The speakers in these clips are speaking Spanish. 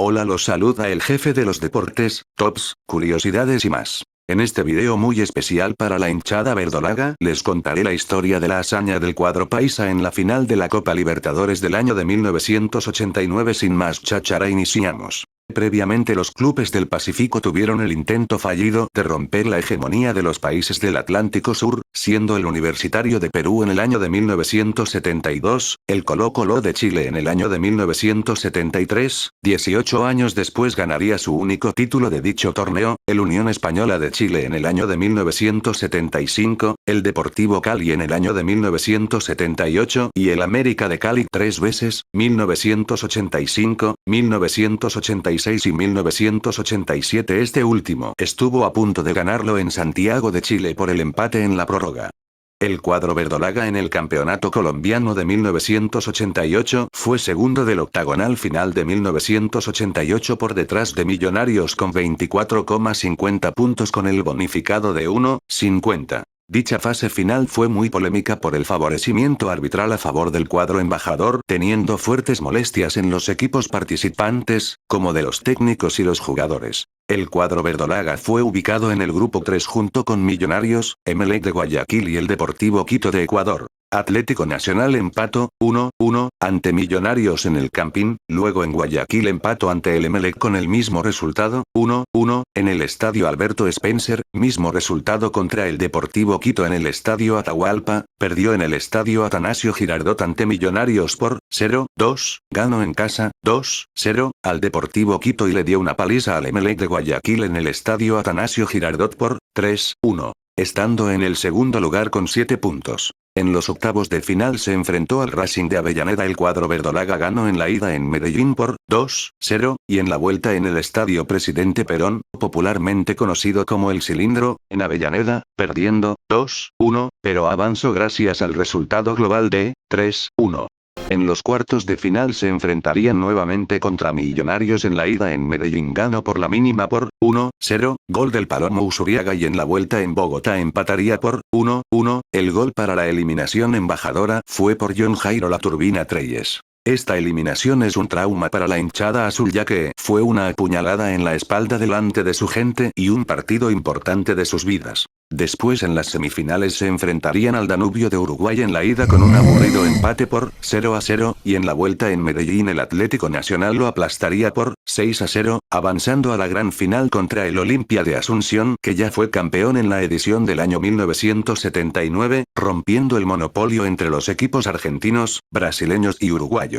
Hola, los saluda el jefe de los deportes, tops, curiosidades y más. En este video muy especial para la hinchada verdolaga, les contaré la historia de la hazaña del cuadro paisa en la final de la Copa Libertadores del año de 1989. Sin más cháchara, iniciamos. Previamente los clubes del Pacífico tuvieron el intento fallido de romper la hegemonía de los países del Atlántico Sur, siendo el Universitario de Perú en el año de 1972, el Colo-Colo de Chile en el año de 1973, 18 años después ganaría su único título de dicho torneo, el Unión Española de Chile en el año de 1975, el Deportivo Cali en el año de 1978 y el América de Cali 3 veces, 1985, 1986 y 1987. Este último estuvo a punto de ganarlo en Santiago de Chile por el empate en la prórroga. El cuadro verdolaga en el campeonato colombiano de 1988 fue segundo del octagonal final de 1988 por detrás de Millonarios con 24,50 puntos con el bonificado de 1,50. Dicha fase final fue muy polémica por el favorecimiento arbitral a favor del cuadro embajador, teniendo fuertes molestias en los equipos participantes, como de los técnicos y los jugadores. El cuadro verdolaga fue ubicado en el grupo 3 junto con Millonarios, Emelec de Guayaquil y el Deportivo Quito de Ecuador. Atlético Nacional empató 1-1 ante Millonarios en el Campín, luego en Guayaquil empató ante el Emelec con el mismo resultado, 1-1, en el estadio Alberto Spencer, mismo resultado contra el Deportivo Quito en el estadio Atahualpa, perdió en el estadio Atanasio Girardot ante Millonarios por 0-2, ganó en casa 2-0 al Deportivo Quito y le dio una paliza al Emelec de Guayaquil en el estadio Atanasio Girardot por 3-1, estando en el segundo lugar con 7 puntos. En los octavos de final se enfrentó al Racing de Avellaneda. El cuadro verdolaga ganó en la ida en Medellín por 2-0, y en la vuelta en el estadio Presidente Perón, popularmente conocido como El Cilindro, en Avellaneda, perdiendo 2-1, pero avanzó gracias al resultado global de 3-1. En los cuartos de final se enfrentarían nuevamente contra Millonarios. En la ida en Medellín ganó por la mínima por 1-0, gol del Palomo Usuriaga, y en la vuelta en Bogotá empataría por 1-1, el gol para la eliminación embajadora fue por John Jairo La Turbina Treyes. Esta eliminación es un trauma para la hinchada azul, ya que fue una apuñalada en la espalda delante de su gente y un partido importante de sus vidas. Después en las semifinales se enfrentarían al Danubio de Uruguay en la ida con un aburrido empate por 0-0, y en la vuelta en Medellín el Atlético Nacional lo aplastaría por 6-0, avanzando a la gran final contra el Olimpia de Asunción, que ya fue campeón en la edición del año 1979, rompiendo el monopolio entre los equipos argentinos, brasileños y uruguayos.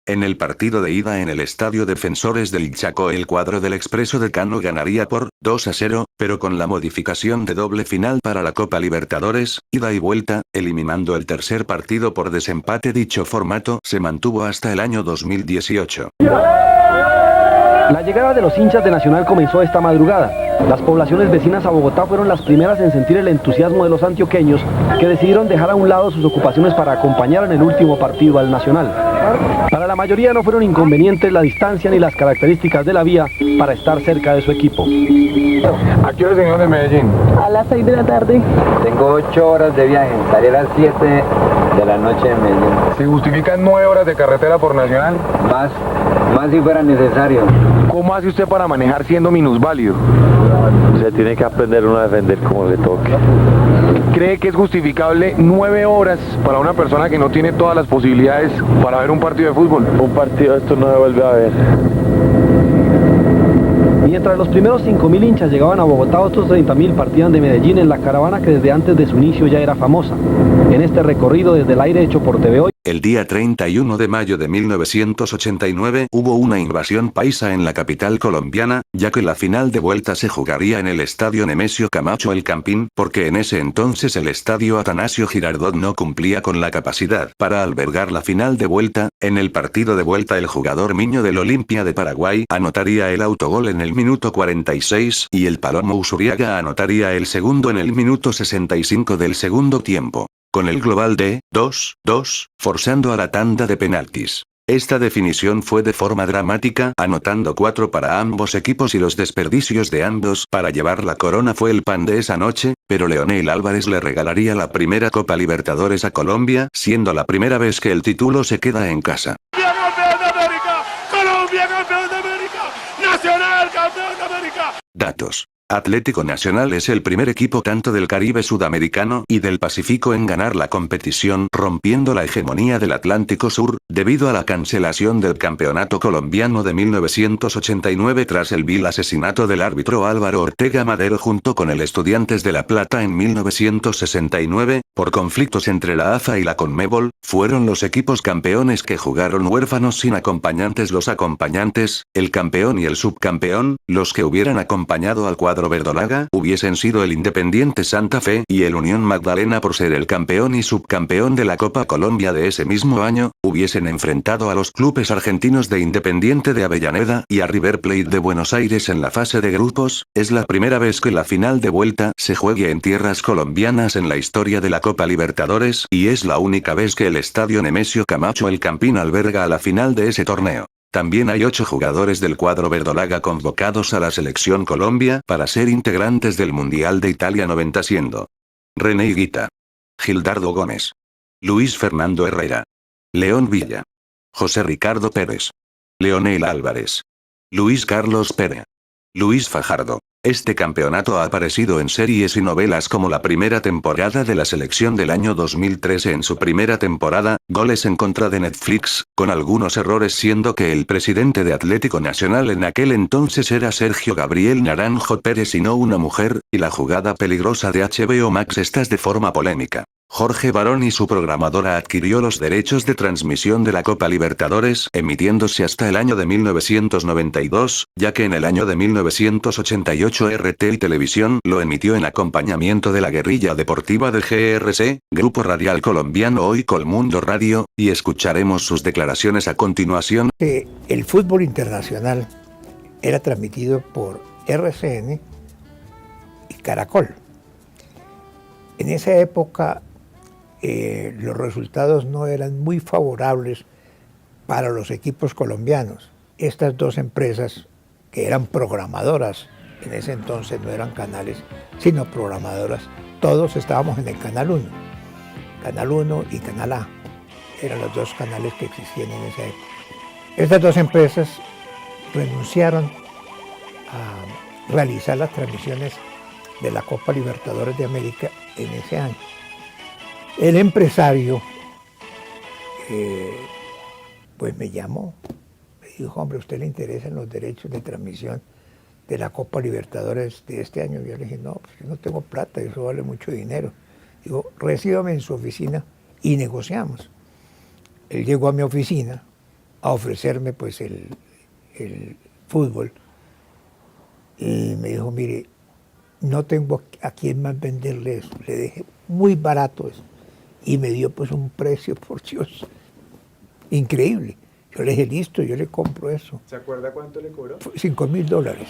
En el partido de ida en el Estadio Defensores del Chaco el cuadro del Expreso de Cano ganaría por 2-0, pero con la modificación de doble final para la Copa Libertadores, ida y vuelta, eliminando el tercer partido por desempate. Dicho formato se mantuvo hasta el año 2018. La llegada de los hinchas de Nacional comenzó esta madrugada. Las poblaciones vecinas a Bogotá fueron las primeras en sentir el entusiasmo de los antioqueños, que decidieron dejar a un lado sus ocupaciones para acompañar en el último partido al Nacional. Para la mayoría no fueron inconvenientes la distancia ni las características de la vía para estar cerca de su equipo. ¿A qué hora señor de Medellín? A las 6 de la tarde. Tengo 8 horas de viaje, estaré a las 7 de la noche en Medellín. ¿Se justifican 9 horas de carretera por Nacional? Más si fuera necesario. ¿Cómo hace usted para manejar siendo minusválido? Se tiene que aprender uno a defender como le toque. ¿Cree que es justificable 9 horas para una persona que no tiene todas las posibilidades para ver un partido de fútbol? Un partido de esto no se vuelve a ver. Mientras los primeros 5.000 hinchas llegaban a Bogotá, otros 30.000 partían de Medellín en la caravana que desde antes de su inicio ya era famosa. En este recorrido desde el aire hecho por TV Hoy, el día 31 de mayo de 1989 hubo una invasión paisa en la capital colombiana, ya que la final de vuelta se jugaría en el estadio Nemesio Camacho El Campín, porque en ese entonces el estadio Atanasio Girardot no cumplía con la capacidad para albergar la final de vuelta. En el partido de vuelta el jugador Miño del Olimpia de Paraguay anotaría el autogol en el minuto 46 y el Palomo Usuriaga anotaría el segundo en el minuto 65 del segundo tiempo, con el global de 2-2, forzando a la tanda de penaltis. Esta definición fue de forma dramática, anotando 4 para ambos equipos, y los desperdicios de ambos para llevar la corona fue el pan de esa noche, pero Leonel Álvarez le regalaría la primera Copa Libertadores a Colombia, siendo la primera vez que el título se queda en casa. ¡Colombia campeón de América! Datos. Atlético Nacional es el primer equipo tanto del Caribe sudamericano y del Pacífico en ganar la competición, rompiendo la hegemonía del Atlántico Sur, debido a la cancelación del campeonato colombiano de 1989 tras el vil asesinato del árbitro Álvaro Ortega Madero junto con el Estudiantes de La Plata en 1969, por conflictos entre la AFA y la Conmebol, fueron los equipos campeones que jugaron huérfanos sin acompañantes. Los acompañantes, el campeón y el subcampeón, los que hubieran acompañado al cuadro verdolaga, hubiesen sido el Independiente Santa Fe y el Unión Magdalena por ser el campeón y subcampeón de la Copa Colombia de ese mismo año, hubiesen enfrentado a los clubes argentinos de Independiente de Avellaneda y a River Plate de Buenos Aires en la fase de grupos. Es la primera vez que la final de vuelta se juegue en tierras colombianas en la historia de la Copa Libertadores, y es la única vez que el estadio Nemesio Camacho El Campín alberga a la final de ese torneo. También hay 8 jugadores del cuadro verdolaga convocados a la selección Colombia para ser integrantes del Mundial de Italia 90, siendo René Higuita, Gildardo Gómez, Luis Fernando Herrera, León Villa, José Ricardo Pérez, Leonel Álvarez, Luis Carlos Pérez, Luis Fajardo. Este campeonato ha aparecido en series y novelas como la primera temporada de la selección del año 2013 en su primera temporada, Goles en contra de Netflix, con algunos errores, siendo que el presidente de Atlético Nacional en aquel entonces era Sergio Gabriel Naranjo Pérez y no una mujer, y La jugada peligrosa de HBO Max. Estas de forma polémica. Jorge Barón y su programadora adquirió los derechos de transmisión de la Copa Libertadores, emitiéndose hasta el año de 1992, ya que en el año de 1988 RTI Televisión lo emitió en acompañamiento de la guerrilla deportiva del GRC, Grupo Radial Colombiano, hoy Colmundo Radio, y escucharemos sus declaraciones a continuación. El fútbol internacional era transmitido por RCN y Caracol. En esa época los resultados no eran muy favorables para los equipos colombianos. Estas dos empresas, que eran programadoras, en ese entonces no eran canales, sino programadoras, todos estábamos en el Canal 1. Canal 1 y Canal A eran los dos canales que existían en esa época. Estas dos empresas renunciaron a realizar las transmisiones de la Copa Libertadores de América en ese año. El empresario pues me llamó, me dijo: hombre, ¿a usted le interesan los derechos de transmisión de la Copa Libertadores de este año? Yo le dije: no, pues yo no tengo plata, eso vale mucho dinero. Digo: recíbame en su oficina y negociamos. Él llegó a mi oficina a ofrecerme pues el fútbol y me dijo: mire, no tengo a quién más venderle eso, le dejé muy barato eso. Y me dio pues un precio, por Dios, increíble. Yo le dije: listo, yo le compro eso. ¿Se acuerda cuánto le cobró? $5.000.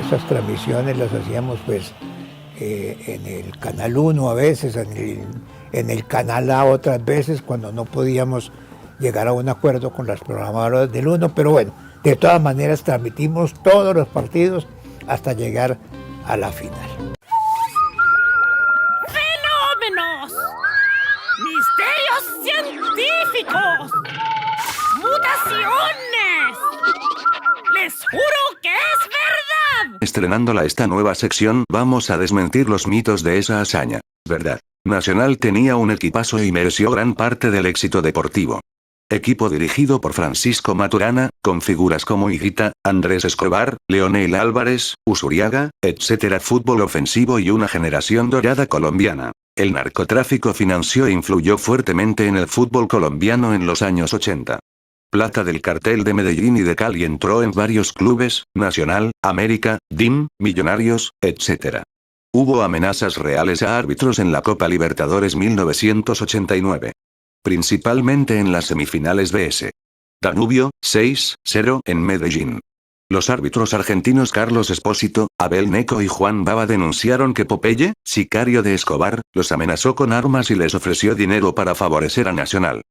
Esas transmisiones las hacíamos pues en el Canal 1 a veces, en el Canal A otras veces, cuando no podíamos llegar a un acuerdo con las programadoras del 1, pero bueno, de todas maneras transmitimos todos los partidos hasta llegar a la final. ¡Fenómenos! ¡Misterios científicos! ¡Mutaciones! ¡Les juro que es verdad! Estrenándola esta nueva sección, vamos a desmentir los mitos de esa hazaña. Verdad. Nacional tenía un equipazo y mereció gran parte del éxito deportivo. Equipo dirigido por Francisco Maturana, con figuras como Higuita, Andrés Escobar, Leonel Álvarez, Usuriaga, etc. Fútbol ofensivo y una generación dorada colombiana. El narcotráfico financió e influyó fuertemente en el fútbol colombiano en los años 80. Plata del cartel de Medellín y de Cali entró en varios clubes: Nacional, América, DIM, Millonarios, etc. Hubo amenazas reales a árbitros en la Copa Libertadores 1989. Principalmente en las semifinales BS. Danubio, 6-0 en Medellín. Los árbitros argentinos Carlos Espósito, Abel Neco y Juan Baba denunciaron que Popeye, sicario de Escobar, los amenazó con armas y les ofreció dinero para favorecer a Nacional.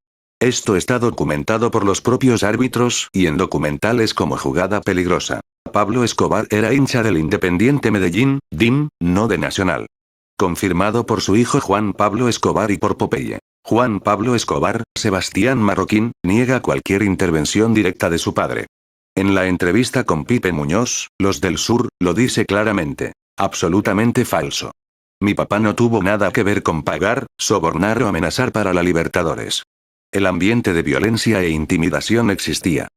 Esto está documentado por los propios árbitros y en documentales como Jugada Peligrosa. Pablo Escobar era hincha del Independiente Medellín, DIM, no de Nacional. Confirmado por su hijo Juan Pablo Escobar y por Popeye. Juan Pablo Escobar, Sebastián Marroquín, niega cualquier intervención directa de su padre. En la entrevista con Pipe Muñoz, Los del Sur, lo dice claramente. Absolutamente falso. Mi papá no tuvo nada que ver con pagar, sobornar o amenazar para la Libertadores. El ambiente de violencia e intimidación existía.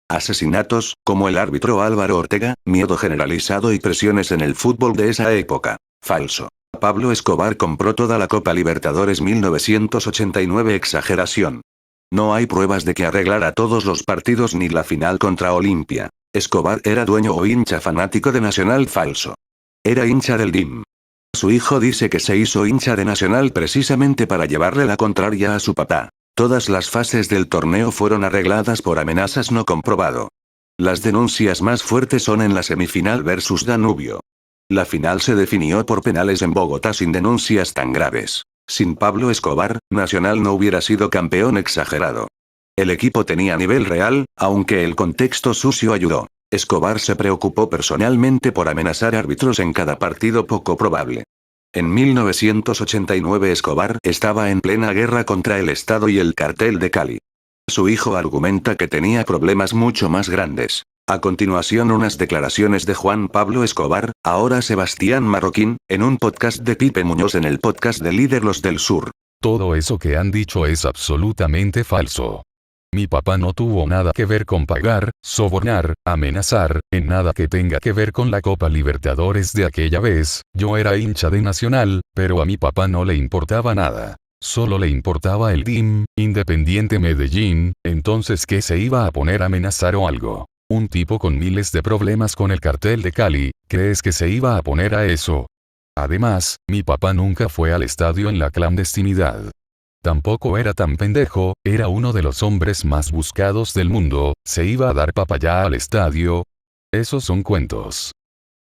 Asesinatos, como el árbitro Álvaro Ortega, miedo generalizado y presiones en el fútbol de esa época. Falso. Pablo Escobar compró toda la Copa Libertadores 1989. Exageración. No hay pruebas de que arreglara todos los partidos ni la final contra Olimpia. Escobar era dueño o hincha fanático de Nacional. Falso. Era hincha del DIM. Su hijo dice que se hizo hincha de Nacional precisamente para llevarle la contraria a su papá. Todas las fases del torneo fueron arregladas por amenazas no comprobado. Las denuncias más fuertes son en la semifinal versus Danubio. La final se definió por penales en Bogotá sin denuncias tan graves. Sin Pablo Escobar, Nacional no hubiera sido campeón. Exagerado. El equipo tenía nivel real, aunque el contexto sucio ayudó. Escobar se preocupó personalmente por amenazar árbitros en cada partido. Poco probable. En 1989 Escobar estaba en plena guerra contra el Estado y el cartel de Cali. Su hijo argumenta que tenía problemas mucho más grandes. A continuación unas declaraciones de Juan Pablo Escobar, ahora Sebastián Marroquín, en un podcast de Pipe Muñoz en el podcast de Líder Los del Sur. Todo eso que han dicho es absolutamente falso. Mi papá no tuvo nada que ver con pagar, sobornar, amenazar, en nada que tenga que ver con la Copa Libertadores de aquella vez. Yo era hincha de Nacional, pero a mi papá no le importaba nada. Solo le importaba el DIM, Independiente Medellín. Entonces, ¿qué se iba a poner a amenazar o algo? Un tipo con miles de problemas con el cartel de Cali, ¿crees que se iba a poner a eso? Además, mi papá nunca fue al estadio en la clandestinidad. Tampoco era tan pendejo, era uno de los hombres más buscados del mundo. ¿Se iba a dar papaya al estadio? Esos son cuentos.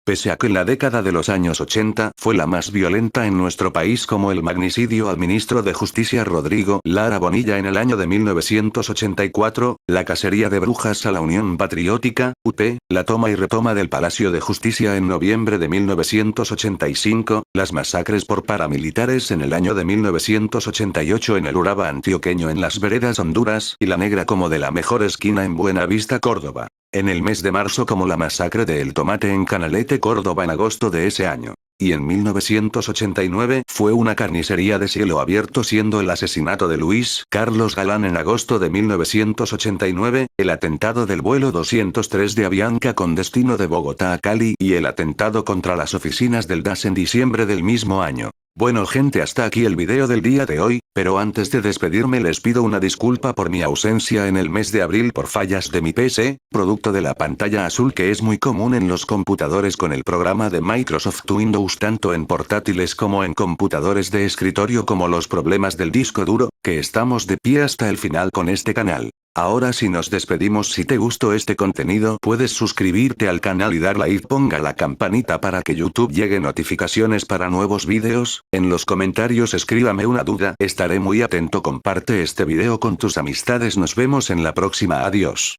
Pese a que la década de los años 80 fue la más violenta en nuestro país, como el magnicidio al ministro de Justicia Rodrigo Lara Bonilla en el año de 1984, la cacería de brujas a la Unión Patriótica, UP, la toma y retoma del Palacio de Justicia en noviembre de 1985, las masacres por paramilitares en el año de 1988 en el Urabá antioqueño en Las Veredas, Honduras, y la Negra como de la Mejor Esquina en Buenavista, Córdoba. En el mes de marzo como la masacre de El Tomate en Canalete, Córdoba en agosto de ese año. Y en 1989 fue una carnicería de cielo abierto, siendo el asesinato de Luis Carlos Galán en agosto de 1989, el atentado del vuelo 203 de Avianca con destino de Bogotá a Cali y el atentado contra las oficinas del DAS en diciembre del mismo año. Bueno gente, hasta aquí el video del día de hoy, pero antes de despedirme les pido una disculpa por mi ausencia en el mes de abril por fallas de mi PC, producto de la pantalla azul que es muy común en los computadores con el programa de Microsoft Windows, tanto en portátiles como en computadores de escritorio, como los problemas del disco duro, que estamos de pie hasta el final con este canal. Ahora sí nos despedimos. Si te gustó este contenido puedes suscribirte al canal y dar like, ponga la campanita para que YouTube llegue notificaciones para nuevos vídeos, en los comentarios escríbame una duda, estaré muy atento, comparte este video con tus amistades, nos vemos en la próxima, adiós.